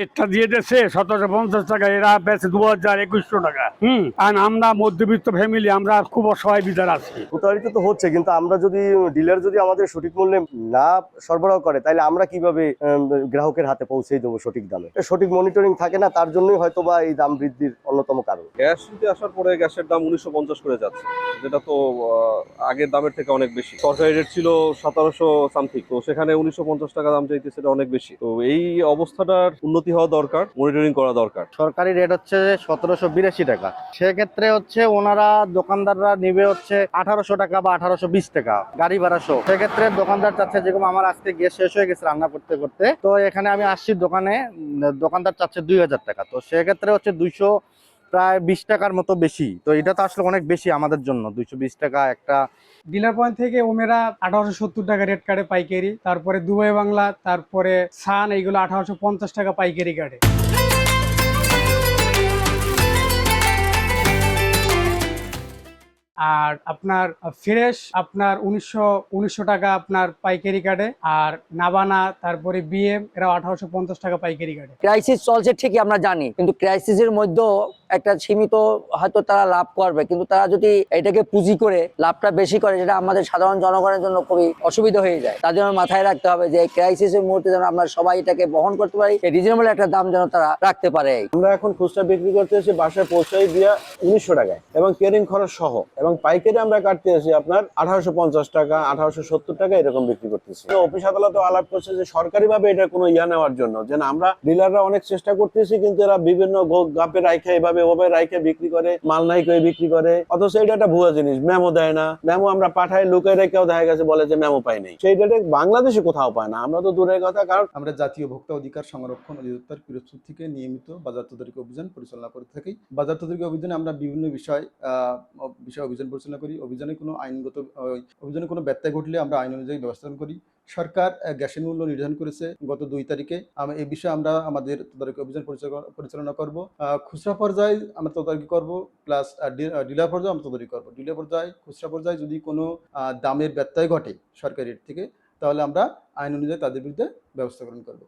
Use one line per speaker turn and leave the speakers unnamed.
রেটটা দিয়ে দিচ্ছে 1750 টাকা, এরা বেচে 2000-2100 টাকা। আর আমরা মধ্যবিত্ত ফ্যামিলি, আমরা খুব অসহায় বিধার আছি।
প্রতারিত তো হচ্ছে, কিন্তু আমরা যদি ডিলার যদি আমাদের সঠিক মূল্যে না সরবরাহ করে, তাহলে আমরা কিভাবে গ্রাহকের হাতে পৌঁছে দেবো সঠিক দামে? সঠিক মনিটরিং থাকে না, তার জন্যই হয়তো বা এই দাম বৃদ্ধির অন্যতম কারণ।
গ্যাস নিতে আসার পরে গ্যাসের দাম 1950 করে যাচ্ছে, যেটা তো আগের দামের থেকে অনেক বেশি। সরকারি রেট ছিল 1700 সামথিং, তো সেখানে 1950 টাকা দাম চাইতে, সেটা অনেক বেশি। তো এই অবস্থাটার উন্নতি হওয়া দরকার, মনিটরিং করা দরকার।
সরকারি রেট হচ্ছে 1782 টাকা, সেক্ষেত্রে হচ্ছে ওনারা দোকানদাররা নিবে হচ্ছে 1800 টাকা বা 1820 টাকা গাড়ি ভাড়া সহ। সেক্ষেত্রে দোকানদার চাচ্ছে, যেরকম আমার আজকে গ্যাস শেষ হয়ে গেছে রান্না করতে করতে, তো এখানে আমি আসছি দোকানে, দোকানদার চাচ্ছে 2000 টাকা। তো সেক্ষেত্রে হচ্ছে 200 প্রায় 20 টাকার মতো বেশি। তো এটা তো আসলে অনেক বেশি আমাদের জন্য, 220 টাকা একটা।
ডিলার পয়েন্ট থেকে ওমেরা 1870 টাকা রেট কাটে পাইকারি, তারপরে দুবাই বাংলা, তারপরে সান, এইগুলো 1850 টাকা পাইকারি কাটে। আর আপনার ফ্রেশ আপনার 1900 টাকা আপনার পাইকারি কাটে। আর নাবানা, তারপরে বিএম, এরা 1850 টাকা পাইকারি কাটে।
ক্রাইসিস চলছে ঠিকই আমরা জানি, কিন্তু ক্রাইসিসের মধ্যেও একটা সীমিত হয়তো তারা লাভ করবে, কিন্তু তারা যদি এটাকে পুঁজি করে লাভটা বেশি করে, যেটা আমাদের সাধারণ জনগণের জন্য খুবই অসুবিধা হয়ে যায়। তার জন্য মাথায় রাখতে হবে যে এই ক্রাইসিসের মুহূর্তে যেন আমরা সবাই এটাকে বহন করতে পারি, রিজনেবল একটা দাম যেন তারা রাখতে পারে।
আমরা এখন খুচরা বিক্রি করতে এসে বাসায় পৌঁছাই দিয়া 1900 টাকায়, এবং কেরিং খরচ সহ, এবং পাইকারি আমরা কাটতে এসে আপনার 1850 টাকা, 1870 টাকা এরকম বিক্রি করতেছি। অফিস আদালতে আলাপ করছে যে সরকারি ভাবে এটা কোনো নেওয়ার জন্য, যে না, আমরা ডিলাররা অনেক চেষ্টা করতেছি, কিন্তু এরা বিভিন্ন গাপে রাইখা এভাবে ওভাবে রাইখা বিক্রি করে, মাল নাই করে বিক্রি করে। অথচ এটা একটা ভুয়া জিনিস, মেমো দেয় না। মেমো আমরা পাঠাই, লুকাই রেখেও দেখা গেছে বলে যে মেমো পাই নাই। সেই ডেটে বাংলাদেশে কোথাও পায় না, আমরা তো দূরের কথা। কারণ
আমরা জাতীয় ভোক্তা অধিকার সংরক্ষণ অধিদপ্তর পিরোজপুর থেকে নিয়মিত বাজার তদারকি অভিযান পরিচালনা করে থাকি। বাজার তদারকি অভিযানে আমরা বিভিন্ন বিষয় অভিযান পরিচালনা করি। অভিযানে কোনো ব্যত্যয় ঘটলে আমরা আইন অনুযায়ী ব্যবস্থা করি। সরকার গ্যাসের মূল্য নির্ধারণ করেছে গত 2 তারিখে। এই বিষয়ে আমরা আমাদের তদারকি অভিযান পরিচালনা করব। খুচরা পর্যায়ে আমরা তদারকি করব, প্লাস ডিলার পর্যায়ে আমরা তদারকি করব। ডিলার পর্যায়ে, খুচরা পর্যায়ে যদি কোনো দামের ব্যত্যয় ঘটে সরকারি রেট থেকে, তাহলে আমরা আইন অনুযায়ী তাদের বিরুদ্ধে ব্যবস্থা গ্রহণ করব।